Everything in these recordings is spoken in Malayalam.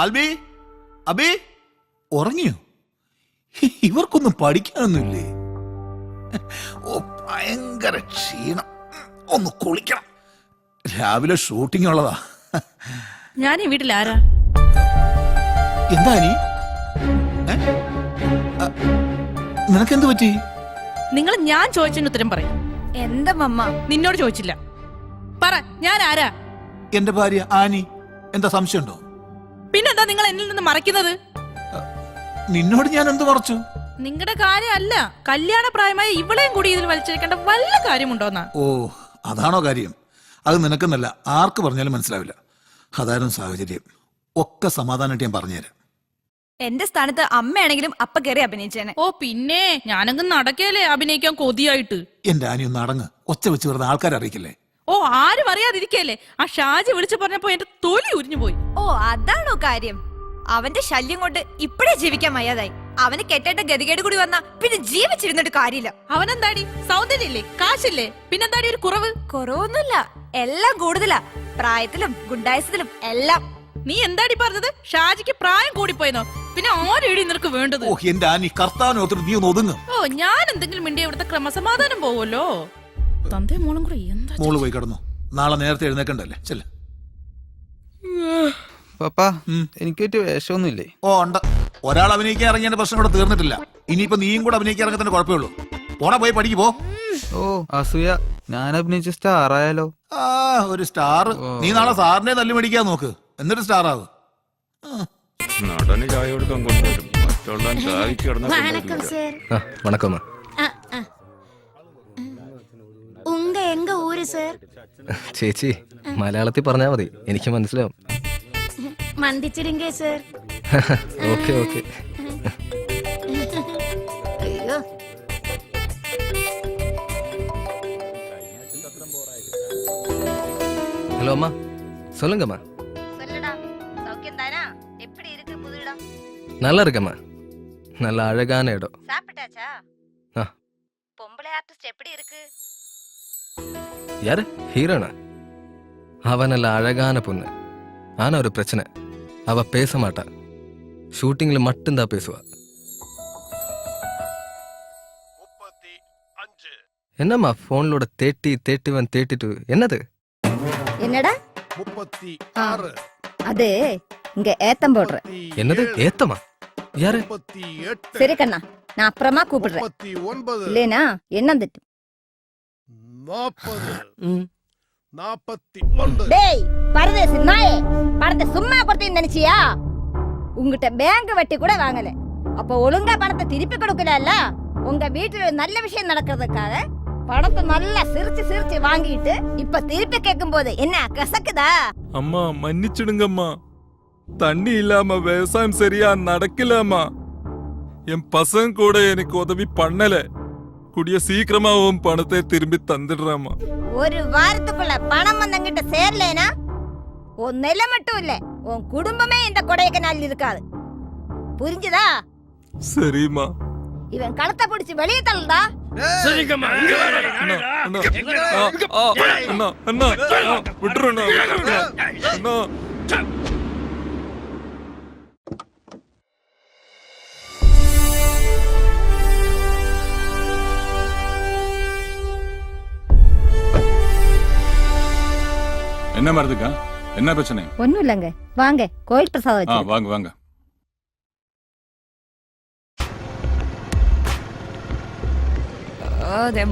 ആൽബി, അബി ഉറങ്ങിയോ? ഇവർക്കൊന്നും പഠിക്കാനൊന്നുമില്ലേ? ഓ, ഭയങ്കര ക്ഷീണം. ഒന്ന് കുളിക്കണം. രാവിലെ ഷൂട്ടിംഗ് ഉള്ളതാ. ഞാൻ ഈ വീട്ടിൽ ആരാ? എന്താ നീ? നിനക്കെന്ത് പറ്റി? നിങ്ങൾ ഞാൻ ചോദിച്ചതിന് ഉത്തരം പറയും. എന്താ മമ്മ? നിന്നോട് ചോദിച്ചില്ല. പറ, ഞാൻ ആരാ? എന്റെ ഭാര്യ ആനി. എന്താ സംശയമുണ്ടോ? പിന്നെന്താ നിങ്ങൾ എന്നിൽ നിന്ന് മറയ്ക്കുന്നത്? നിന്നോട് ഞാൻ എന്ത് മറച്ചു? നിങ്ങളുടെ കാര്യമല്ല, കല്യാണ പ്രായമായ ഇവളെയും കൂടി ഇതിൽ വലിച്ചേക്കേണ്ട വല്ല കാര്യമുണ്ടോന്നാ? ഓ, അതാണോ കാര്യം? അത് നിനക്കെന്നല്ല, ആർക്ക് പറഞ്ഞാലും മനസ്സിലാവില്ല. അതായിരുന്നു സാഹചര്യം. ഒക്കെ സമാധാനമായിട്ട് ഞാൻ പറഞ്ഞുതരാം. എന്റെ സ്ഥാനത്ത് അമ്മയാണെങ്കിലും അപ്പ കയറി അഭിനയിച്ചേനെ. ഓ പിന്നെ, ഞാനങ്ങ് നടക്കല്ലേ അഭിനയിക്കാൻ കൊതിയായിട്ട്. എന്റെ ആനി ഒന്ന് അടങ്ങ്. ഒച്ച വെച്ച് വെറുതെ ആൾക്കാരെ അറിയിക്കില്ലേ? ഓ, ആരും അറിയാതിരിക്കല്ലേ? ആ ഷാജി വിളിച്ചു പറഞ്ഞപ്പോ എന്റെ തൊലി ഉരിഞ്ഞു പോയി. ഓ, അതാണോ കാര്യം? അവന്റെ ശല്യം കൊണ്ട് ഇപ്പഴേ ജീവിക്കാൻ വയ്യാതായി. അവന് കെട്ടേട്ട ഗതികേട് കൂടി വന്നാ പിന്നെ ജീവിച്ചിരുന്നിട്ട് കാര്യമില്ല. അവനെന്താടി, സൗന്ദര്യമില്ലേ, കാശില്ലേ, പിന്നെന്താടി ഒരു കുറവ്? കുറവൊന്നുമില്ല, എല്ലാം കൂടുതലാ. പ്രായത്തിലും ഗുണ്ടായസത്തിലും എല്ലാം. നീ എന്താടി പറഞ്ഞത്? ഷാജിക്ക് പ്രായം കൂടിപ്പോയെന്നോ? പിന്നെ ആരെടി നിനക്ക് വേണ്ടത്? ഓ, എന്റെ ആനി കർത്താവിനോത്ത് നീ ഒന്ന് ഒതുങ്ങും. ഓ, ഞാൻ എന്തെങ്കിലും മിണ്ടിയ ഇവിടുത്തെ ക്രമസമാധാനം പോവല്ലോ. തന്തേ മോളും കൂടെ എന്താ? മോള് പോയി കിടന്നു. നാളെ നേരത്തെ എഴുന്നേക്കണ്ടല്ലേ? ചെല്ല. പപ്പാ, എനിക്ക് പറ്റിയ വേഷമൊന്നുമില്ലേ? ഓ, ഉണ്ട്. ഒരാൾ അഭിനയിക്കാൻ ഇറങ്ങിയ പ്രശ്നം കൂടെ തീർന്നിട്ടില്ല. ഇനിയിപ്പോ നീയും കൂടെ അഭിനയിക്കാൻ ഇറങ്ങി തന്നെ കുഴപ്പമുള്ളൂ. പോടാ, പോയി പഠിക്ക് പോ. ഓ, അസൂയ. ഞാൻ അഭിനയിച്ച സ്റ്റാർ ആയാലോ? ആ, ഒരു സ്റ്റാർ. നീ നാളെ സാറിനെ തല്ലി മേടിക്കാൻ നോക്ക്, എന്നിട്ട് സ്റ്റാർ ആവും. നടന് ചായ കൊടുക്കാൻ കൊണ്ടുവരും, മറ്റുള്ള ചായക്ക് കിടന്ന வணக்கம். உங்க எங்க ஊரு சார்? ചേച്ചി മലയാളത്തിൽ പറഞ്ഞാൽ മതി, എനിക്ക് മനസ്സിലാവും. மன்னிச்சிடுங்க சார். Okay okay. ஐயோ, ஹலோ அம்மா, சொல்லுங்கம்மா. சொல்லடா, சௌக்கியம் தானா? எப்படி இருக்கு புது இடம்? நல்லா இருக்கம்மா, நல்ல அழகான இடம். சாப்பிட்டாச்சா? ஆ. பொம்பளை ஆர்டிஸ்ட் எப்படி இருக்கு? யாரு? ஹீரோனா? அவ நல்ல அழகான பொண்ணு. ஆனா ஒரு பிரச்சனை, அவ பேச மாட்டா. ஷூட்டிங்ல மட்டும்தான் பேசுவா. என்னம்மா போன்லோட 30, 31, 32 என்னது? என்னடா 36? அது இங்க ஏத்தம் போடுற. என்னது ஏத்தமா? யாரு? 38? சரி கண்ணா, நான் அப்புறமா கூப்பிடுறேன். 39? இல்லேனா என்ன திட்டு? 40? 41? டேய் பரதேசி நாயே, பணத்தை சும்மா கொடுத்தேன்னு நினைச்சியா? உங்ககிட்ட பேங்க் வட்டி கூட வாங்கல, அப்ப ஒழுங்கா பணத்தை திருப்பி கொடுக்கல. உங்க வீட்டுல நல்ல விஷயம் நடக்கிறதுக்காக பணத்தை நல்லா சிரிச்சு சிரிச்சு வாங்கிட்டு இப்ப திருப்பி கேட்கும் போது என்ன கசக்குதா? அம்மா மன்னிச்சிடுங்கம்மா, தண்ணி இல்லாம விவசாயம் சரியா நடக்கலம்மா. என் பசங்க கூட எனக்கு உதவி பண்ணல. கூடிய சீக்கிரமா உன் பணத்தை திரும்பி தந்துடுறேம்மா. ஒரு வாரத்துக்குள்ள பணம் வந்தங்கிட்ட சேரலேனா உன் நிலை மட்டும் இல்ல, உன் குடும்பமே இந்த கொடைக்கானல் இருக்காது. புரிஞ்சுதா? சரிம்மா. இவன் களத்தை பிடிச்சு வெளியே தள்ளுடா. சரிங்கம்மா. அண்ணா அண்ணா விட்டுருண்ணா. அண்ணா என்ன மருதுக்கா, என்ன பிரச்சனை? ஒண்ணும் இல்லங்க, வாங்க கோயில் பிரசாதம் வச்சு. வாங்க வாங்க.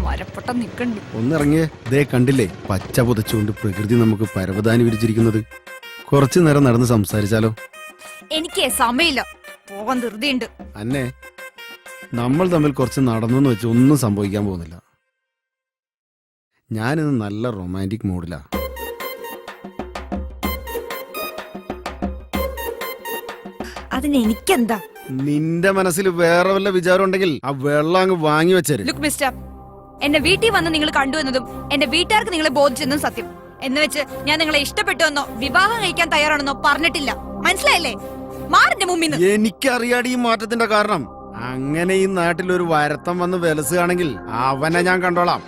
മരപ്പൊട്ടം നിക്കണ്ട്. ഒന്നിറങ്ങിയേ, ദേ കണ്ടില്ലേ പച്ച പുതച്ചുകൊണ്ട് പ്രകൃതി നമുക്ക് പരവതാനി വിരിച്ചിരിക്കുന്നത്. കുറച്ചു നേരം നടന്ന് സംസാരിച്ചാലോ? എനിക്ക് സമയമില്ല, പോകാൻ ധൃതിയുണ്ട്. അന്നെ നമ്മൾ തമ്മിൽ കുറച്ച് നടന്നു വെച്ച് ഒന്നും സംഭവിക്കാൻ പോകുന്നില്ല. ഞാനിന്ന് നല്ല റൊമാൻറ്റിക് മൂഡിലാ. അതിന് എനിക്കെന്താ? നിന്റെ മനസ്സിൽ വേറെ വല്ല വിചാരം ഉണ്ടെങ്കിൽ ആ വെള്ളം അങ്ങ് വാങ്ങി വെച്ചേര്. ലുക്ക് മിസ്റ്റർ, എന്റെ വീട്ടിൽ വന്ന് നിങ്ങൾ കണ്ടുവന്നതും എന്റെ വീട്ടുകാർക്ക് നിങ്ങളെ ബോധിച്ചെന്നും സത്യം. എന്ന് വെച്ച് ഞാൻ നിങ്ങളെ ഇഷ്ടപ്പെട്ടു എന്നോ വിവാഹം കഴിക്കാൻ തയ്യാറാണെന്നോ പറഞ്ഞിട്ടില്ല. മനസ്സിലായില്ലേ? മാറിന്റെ മുമ്പിൽ. എനിക്കറിയാടി ഈ മാറ്റത്തിന്റെ കാരണം. അങ്ങനെ ഈ നാട്ടിൽ ഒരു വരത്തം വന്ന് വിലസുകയാണെങ്കിൽ അവനെ ഞാൻ കണ്ടോളാം.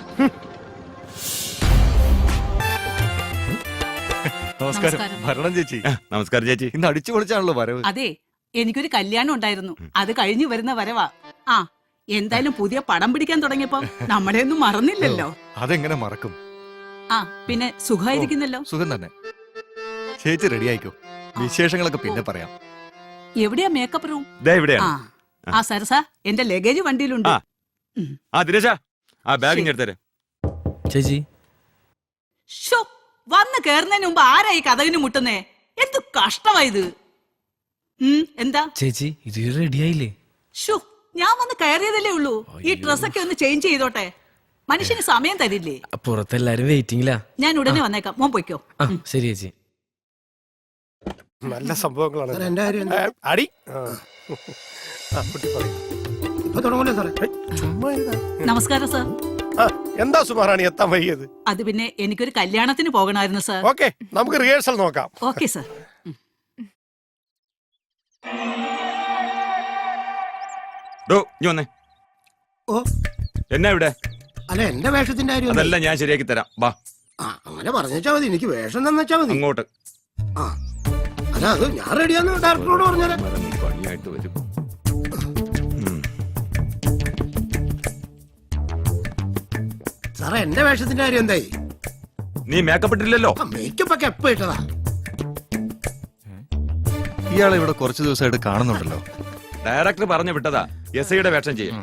നമസ്കാരം ഭരണം ചേച്ചി. നമസ്കാരം ചേച്ചി. ഇന്ന് അടിച്ചു പൊളിച്ചാണല്ലോ വരവ്. അതെ, എനിക്കൊരു കല്യാണം ഉണ്ടായിരുന്നു. അത് കഴിഞ്ഞു വരുന്ന വരവാ. ആ, എന്തായാലും പുതിയ പടം പിടിക്കാൻ തുടങ്ങിയപ്പോ നമ്മളെ ഒന്നും മറന്നില്ലല്ലോ. അതെങ്ങനെ മറക്കും? ആ, പിന്നെ സുഖമായിരിക്കുന്നല്ലോ. സുഖം തന്നെ. ചേച്ചി റെഡി ആയിക്കോ, വിശേഷങ്ങളൊക്കെ പിന്നെ പറയാം. എവിടെയാ മേക്കപ്പ് റൂം? ഇവിടെയാണ്. ആ സരസ, എന്റെ ലഗേജ് വണ്ടിയിലുണ്ട്. ദിനേശ, ആ ബാഗ് ഇങ്ങെടുത്തരാം. ചേച്ചി ഷോ, വന്ന് കേറുന്നതിന് മുമ്പ് ആരായി കഥകിന് മുട്ടുന്നേ? എന്ത് കഷ്ടമായത്. എന്താ ചേച്ചി ഇത് റെഡിയായില്ലേ? ഷോ, ഞാൻ വന്ന് കയറിയതല്ലേ ഉള്ളൂ. ഈ ഡ്രസ്സൊക്കെ ഒന്ന് ചേഞ്ച് ചെയ്തോട്ടെ. മനുഷ്യന് സമയം തരില്ലേ? പുറത്തെല്ലാരും വെയിറ്റിംഗിലാ. ഞാൻ ഉടനെ വന്നേക്കാം. മോൻ പൊയ്ക്കോ. ശരി ചേച്ചി. നല്ല സംഭവങ്ങളാണ്. അടി നമസ്കാരം സാർ. എന്താ സുമാറാണി എത്താൻ വൈകിയത്? അത് പിന്നെ എനിക്കൊരു കല്യാണത്തിന് പോകണമായിരുന്നു സാർ. ഓക്കെ, നമുക്ക് റിഹേഴ്സൽ നോക്കാം. Okay sir. ഇനി വന്നേ. ഓ, എന്നാ ഇവിടെ? അല്ല എന്റെ വേഷത്തിന്റെ കാര്യം അതെല്ലാം ഞാൻ ശരിയാക്കി തരാം. വാ, അങ്ങനെ പറഞ്ഞാ മതി. എനിക്ക് വേഷം തന്നെച്ചാ മതി. അങ്ങോട്ട്. അല്ല, അത് ഞാൻ റെഡിയാന്ന് ഡയറക്ടറോട് പറഞ്ഞാലേ. പണിയായിട്ട് വരും. സാറേ, എന്റെ വേഷത്തിന്റെ കാര്യം എന്തായി? നീ മേക്കപ്പ് ഇട്ടില്ലല്ലോ. മേക്കപ്പ് ഒക്കെ എപ്പോ ഇട്ടതാ? ഇയാളെ ഇവിടെ കുറച്ച് ദിവസമായിട്ട് കാണുന്നുണ്ടല്ലോ. ഡയറക്ടർ പറഞ്ഞു വിട്ടതാ എസ്ഐയുടെ വേഷം ചെയ്യും.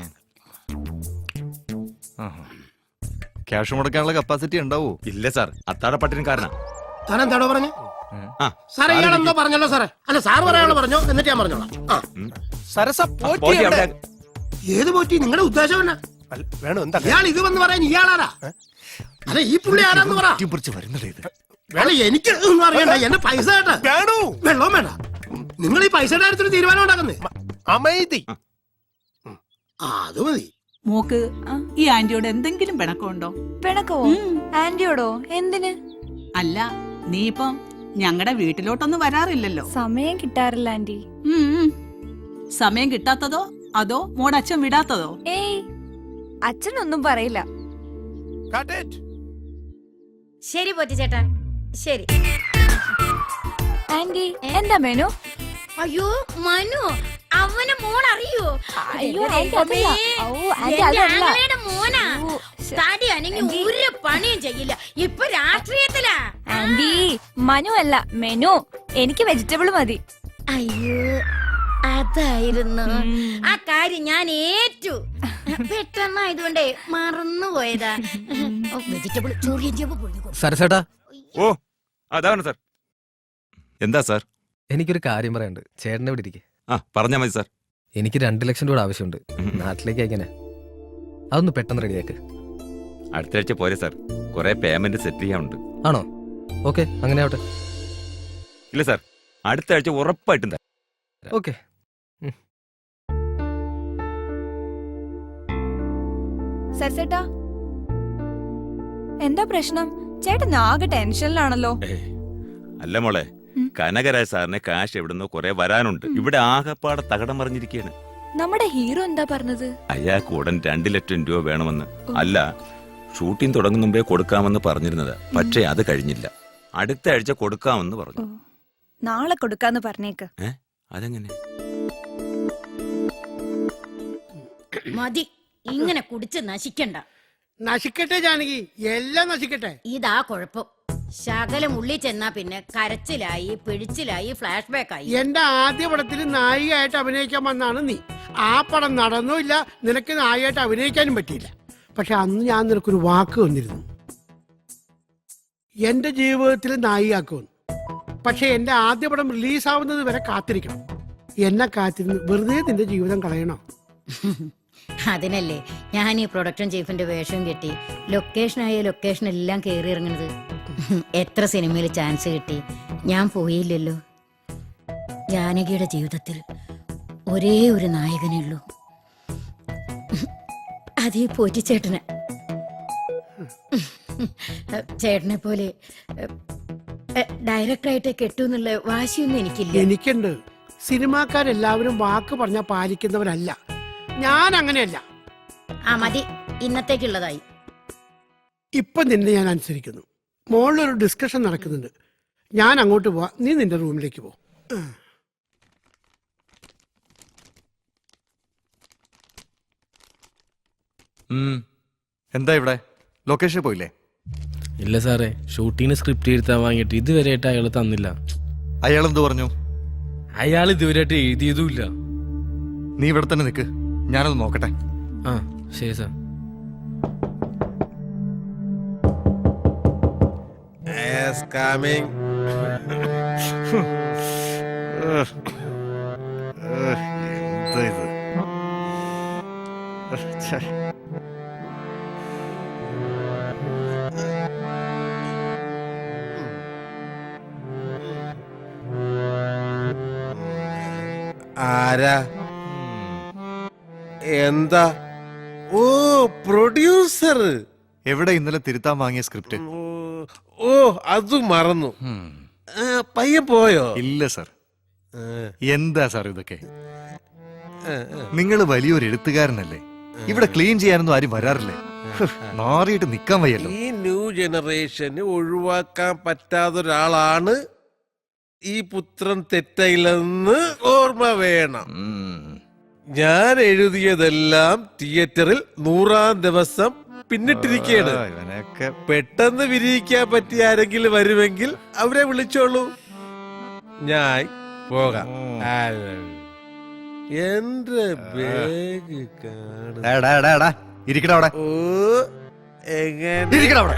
ക്യാഷ് മുടക്കാനുള്ള കപ്പാസിറ്റി ഉണ്ടാവോ? ഇല്ല സാർ, അത്താഴപ്പട്ടിന് കാരണം. സാർ എന്താണോ പറഞ്ഞു? സാറേ, ഇയാളെന്തോ പറഞ്ഞല്ലോ സാറേ. അല്ല, സാർ പറയാനുള്ള പറഞ്ഞോ, എന്നിട്ട് ഞാൻ പറഞ്ഞോളാം. സരസ ഏത് പോറ്റി? നിങ്ങളുടെ ഉദ്ദേശം എന്നാ? വേണു, എന്താ ഇയാൾ ഇത് വന്ന് പറയാൻ ഇയാളാരാ? അല്ല, ഈ പുള്ളി ആരാന്ന് പറ. വരുന്നില്ല ഇത്. വേണം, എനിക്ക് ഒന്നും അറിയണ്ട. എന്റെ പൈസ കേട്ടാ വേണു, വെള്ളവും വേണ്ട. നിങ്ങൾ ഈ പൈസയുടെ കാര്യത്തിൽ തീരുമാനം ഉണ്ടാക്കുന്നേ. അമൈതി. അത് മതി. മോക്ക് ഈ ആന്റിയോട് എന്തെങ്കിലും പിണക്കമുണ്ടോ? പിണക്കോ? ആന്റിയോടോ? എന്തിന്? അല്ല, നീ ഇപ്പം ഞങ്ങളുടെ വീട്ടിലോട്ടൊന്നും വരാറില്ലല്ലോ. സമയം കിട്ടാറില്ല ആന്റി. സമയം കിട്ടാത്തതോ അതോ മോടെ അച്ഛൻ വിടാത്തതോ? ഏയ്, അച്ഛനൊന്നും പറയില്ല. ശരി പോറ്റി ചേട്ടാ, ശരി. ആന്റി, എന്താ മെനു? അയ്യോ മനു, അവനെ മോൾ അറിയോ? അയ്യോ, ആന്റി അതല്ല. ഓ, ആന്റി അതല്ല. മോനാ. തടി അനങ്ങി ഒരു പണിയും ചെയ്യില്ല. ഇപ്പൊ രാഷ്ട്രീയത്തിലാ. ആന്റി, മനു അല്ല, മെനു. എനിക്ക് വെജിറ്റബിൾ മതി. അയ്യോ, അതായിരുന്നു ആ കാര്യം. ഞാൻ ഏറ്റു. പെട്ടെന്നായതുകൊണ്ടേ മറന്നുപോയതാ. വെജിറ്റബിൾ സരസേട്ടാ. ഓ, അതാണ് സാർ. എന്താ സാർ? എനിക്കൊരു കാര്യം പറയാനുണ്ട്. ചേട്ടനെ ഇവിടെ ഇരിക്കെ. പറഞ്ഞാ മതി സാർ. എനിക്ക് 2 ലക്ഷം രൂപ ആവശ്യമുണ്ട്. നാട്ടിലേക്ക് അയക്കാനാ. അതൊന്ന് പെട്ടെന്ന് റെഡിയാക്ക്. അടുത്ത ആഴ്ച പോരെ സാർ, കുറെ പേയ്മെന്റ് സെറ്റിൽ ചെയ്യാനുണ്ട്. ആണോ? ഓക്കെ, അങ്ങനെ ആവട്ടെ. ഇല്ല സാർ, അടുത്ത ആഴ്ച ഉറപ്പായിട്ടും തരാം. ഓക്കെ. സരസേട്ടാ, എന്താ പ്രശ്നം? ചേട്ടൻ ആകെ ടെൻഷനിലാണല്ലോ. അല്ല മോളെ, കനകരാജ് സാറിന് കാശ് എവിടുന്നോ കുറെ വരാനുണ്ട്. ഇവിടെ ആകെപ്പാടെ തകടം മറിഞ്ഞിരിക്കുകയാണ്. നമ്മുടെ ഹീറോ എന്താ പറഞ്ഞത്? അയാൾക്ക് ഉടൻ 2 ലക്ഷം രൂപ വേണമെന്ന്. അല്ല, ഷൂട്ടിംഗ് തുടങ്ങുന്ന മുമ്പേ കൊടുക്കാമെന്ന് പറഞ്ഞിരുന്നത്. പക്ഷേ അത് കഴിഞ്ഞില്ല. അടുത്ത ആഴ്ച കൊടുക്കാമെന്ന് പറഞ്ഞു. നാളെ കൊടുക്കാന്ന് പറഞ്ഞേക്ക്. അതെങ്ങനെ? മതി, ഇങ്ങനെ കുടിച്ച് നശിക്കണ്ട. നശിക്കട്ടെ ജാനകി, എല്ലാം നശിക്കട്ടെ. ഇതാ കുഴപ്പം. ശകലം ഉള്ളി ചെന്നാ പിന്നെ കരച്ചിലായി, പിഴിച്ചിലായി, ഫ്ലാഷ് ബാക്ക് ആയി. എന്റെ ആദ്യ പടത്തിൽ നായികയായിട്ട് അഭിനയിക്കാൻ വന്നാണ് നീ. ആ പടം നടന്നുമില്ല, നിനക്ക് നായികയായിട്ട് അഭിനയിക്കാനും പറ്റിയില്ല. പക്ഷെ അന്ന് ഞാൻ നിനക്കൊരു വാക്ക് വന്നിരുന്നു, എന്റെ ജീവിതത്തിൽ നായികയാക്കുമെന്ന്. പക്ഷെ എന്റെ ആദ്യ പടം റിലീസാവുന്നത് വരെ കാത്തിരിക്കണം. എന്നെ കാത്തിരുന്ന് വെറുതെ നിന്റെ ജീവിതം കളയണോ? അതിനല്ലേ ഞാൻ ഈ പ്രൊഡക്ഷൻ ചീഫിന്റെ വേഷം കെട്ടി ലൊക്കേഷനായ ലൊക്കേഷൻ എല്ലാം കയറി ഇറങ്ങുന്നത്. എത്ര സിനിമയിൽ ചാൻസ് കിട്ടി, ഞാൻ പോയില്ലല്ലോ. ജാനകിയുടെ ജീവിതത്തിൽ ഒരേ ഒരു നായകനേ ഉള്ളൂ, അതീ പോറ്റിച്ചേട്ടന്. ചേട്ടനെ പോലെ ഡയറക്ടറായിട്ട് കെട്ടൂന്നുള്ള വാശിയൊന്നും എനിക്കില്ല. എനിക്കുണ്ട്. സിനിമാക്കാരെല്ലാവരും വാക്ക് പറഞ്ഞാൽ പാലിക്കുന്നവരല്ല. ഞാൻ അങ്ങനെയല്ല. മതി, ഇന്നത്തേക്കുള്ളതായി. ഇപ്പൊ നിന്നെ ഞാൻ അനുസരിക്കുന്നു. മോളിലൊരു ഡിസ്കഷൻ നടക്കുന്നുണ്ട്. ഞാൻ അങ്ങോട്ട് പോവാ, നീ നിന്റെ റൂമിലേക്ക് പോ. എന്താ ഇവിടെ ലൊക്കേഷൻ പോയില്ലേ? ഇല്ല സാറേ, ഷൂട്ടിങ്ങിന് സ്ക്രിപ്റ്റ് എഴുതാൻ വാങ്ങിയിട്ട് ഇതുവരെയായിട്ട് അയാൾ തന്നില്ല. അയാൾ എന്ത് പറഞ്ഞു? അയാൾ ഇതുവരെയായിട്ട് എഴുതിയതുമില്ല. നീ ഇവിടെ തന്നെ നിൽക്ക്, ഞാനത് നോക്കട്ടെ. ആ ശരി സാർ. എന്താ ഇത്? ഛെ. ആരാ? എന്താ? ഓ, പ്രൊഡ്യൂസർ. എവിടെ ഇന്നലെ തിരുത്താൻ വാങ്ങിയ സ്ക്രിപ്റ്റ്? ഓ, അത് മറന്നു. പയ്യൻ പോയോ? ഇല്ല സർ. എന്താ സാർ ഇതൊക്കെ? നിങ്ങൾ വലിയൊരു എഴുത്തുകാരനല്ലേ, ഇവിടെ ക്ലീൻ ചെയ്യാനൊന്നും ആരും വരാറില്ലേ? നാറിയിട്ട് നിക്കാൻ വയ്യല്ലോ. ഈ ന്യൂ ജനറേഷന് ഒഴിവാക്കാൻ പറ്റാത്തൊരാളാണ് ഈ പുത്രൻ തെറ്റയില്ലെന്ന് ഓർമ്മ വേണം. ഞാൻ എഴുതിയതെല്ലാം തിയേറ്ററിൽ 100-ാം ദിവസം പിന്നിട്ടിരിക്കുകയാണ്. ഇവനൊക്കെ പെട്ടെന്ന് വിരിയിക്കാൻ പറ്റിയ ആരെങ്കിലും വരുമെങ്കിൽ അവരെ വിളിച്ചോളൂ. ഞാൻ പോകാം. എന്റെ ബാഗ് കാണും. ഇരിക്കടാ അവിടെ. ഓ, എങ്ങനെ? ഇരിക്കടാ അവിടെ.